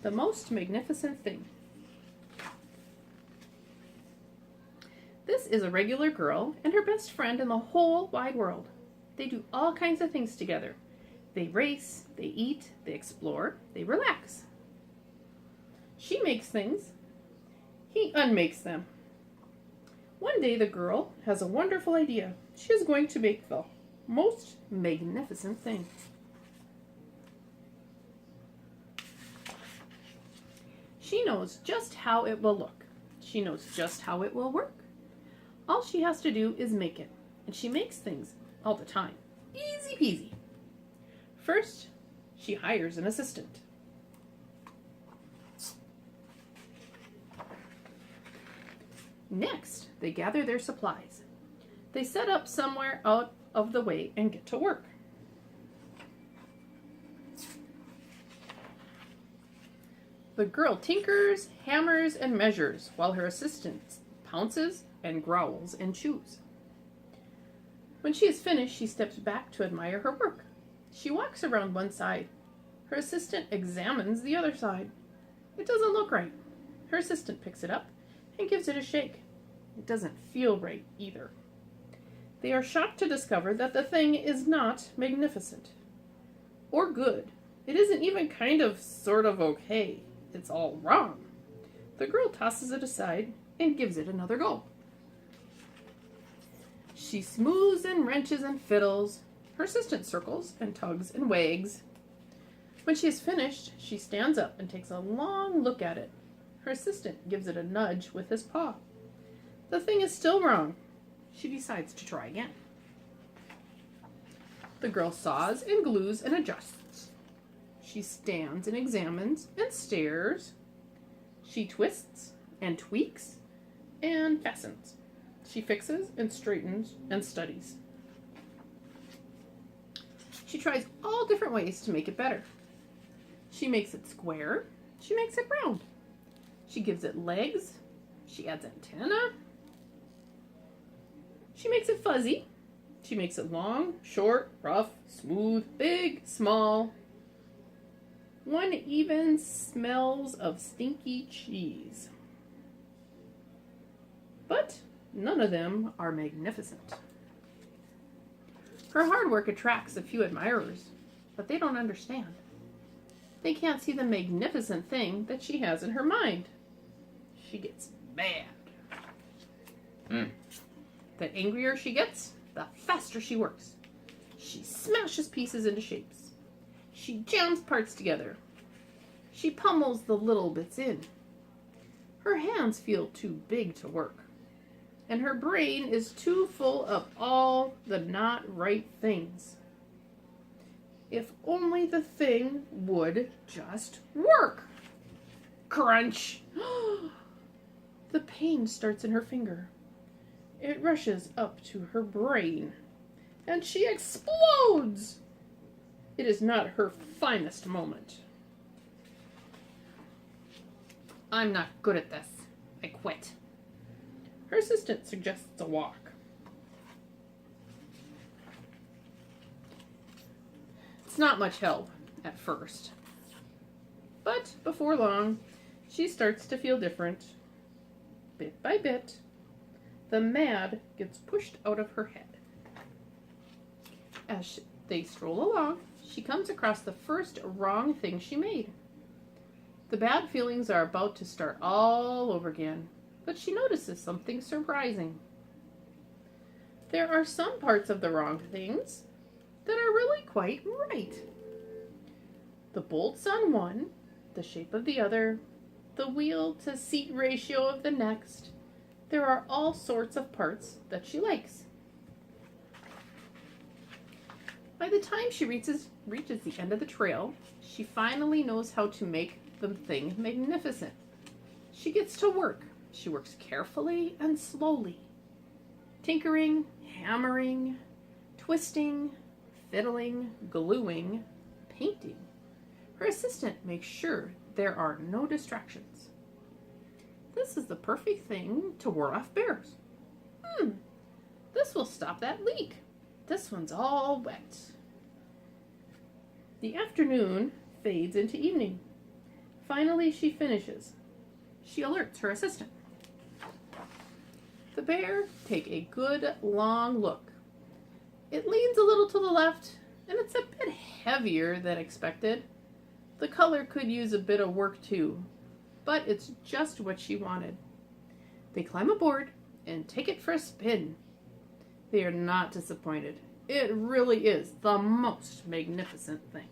The most magnificent thing. This is a regular girl and her best friend in the whole wide world. They do all kinds of things together. They race, they eat, they explore, they relax. She makes things. He unmakes them. One day the girl has a wonderful idea. She is going to make the most magnificent thing. She knows just how it will look. She knows just how it will work. All she has to do is make it. And she makes things all the time. Easy peasy. First, she hires an assistant. Next, they gather their supplies. They set up somewhere out of the way and get to work. The girl tinkers, hammers, and measures while her assistant pounces and growls and chews. When she is finished, she steps back to admire her work. She walks around one side. Her assistant examines the other side. It doesn't look right. Her assistant picks it up and gives it a shake. It doesn't feel right either. They are shocked to discover that the thing is not magnificent or good. It isn't even kind of sort of okay. It's all wrong. The girl tosses it aside and gives it another go. She smooths and wrenches and fiddles. Her assistant circles and tugs and wags. When she is finished, she stands up and takes a long look at it. Her assistant gives it a nudge with his paw. The thing is still wrong. She decides to try again. The girl saws and glues and adjusts. She stands and examines and stares. She twists and tweaks and fastens. She fixes and straightens and studies. She tries all different ways to make it better. She makes it square. She makes it round. She gives it legs. She adds antenna. She makes it fuzzy. She makes it long, short, rough, smooth, big, small. One even smells of stinky cheese. But none of them are magnificent. Her hard work attracts a few admirers, but they don't understand. They can't see the magnificent thing that she has in her mind. She gets mad. The angrier she gets, the faster she works. She smashes pieces into shapes. She jams parts together. She pummels the little bits in. Her hands feel too big to work. And her brain is too full of all the not right things. If only the thing would just work. Crunch! The pain starts in her finger. It rushes up to her brain, and she explodes. It is not her finest moment. I'm not good at this. I quit. Her assistant suggests a walk. It's not much help at first, but before long, she starts to feel different. Bit by bit, the mad gets pushed out of her head. As they stroll along, she comes across the first wrong thing she made. The bad feelings are about to start all over again, but she notices something surprising. There are some parts of the wrong things that are really quite right. The bolts on one, the shape of the other, the wheel to seat ratio of the next. There are all sorts of parts that she likes. By the time she reaches the end of the trail, she finally knows how to make the thing magnificent. She gets to work. She works carefully and slowly, tinkering, hammering, twisting, fiddling, gluing, painting. Her assistant makes sure there are no distractions. This is the perfect thing to ward off bears. This will stop that leak. This one's all wet. The afternoon fades into evening. Finally, she finishes. She alerts her assistant. The bear takes a good long look. It leans a little to the left, and it's a bit heavier than expected. The color could use a bit of work too, but it's just what she wanted. They climb aboard and take it for a spin. They are not disappointed. It really is the most magnificent thing.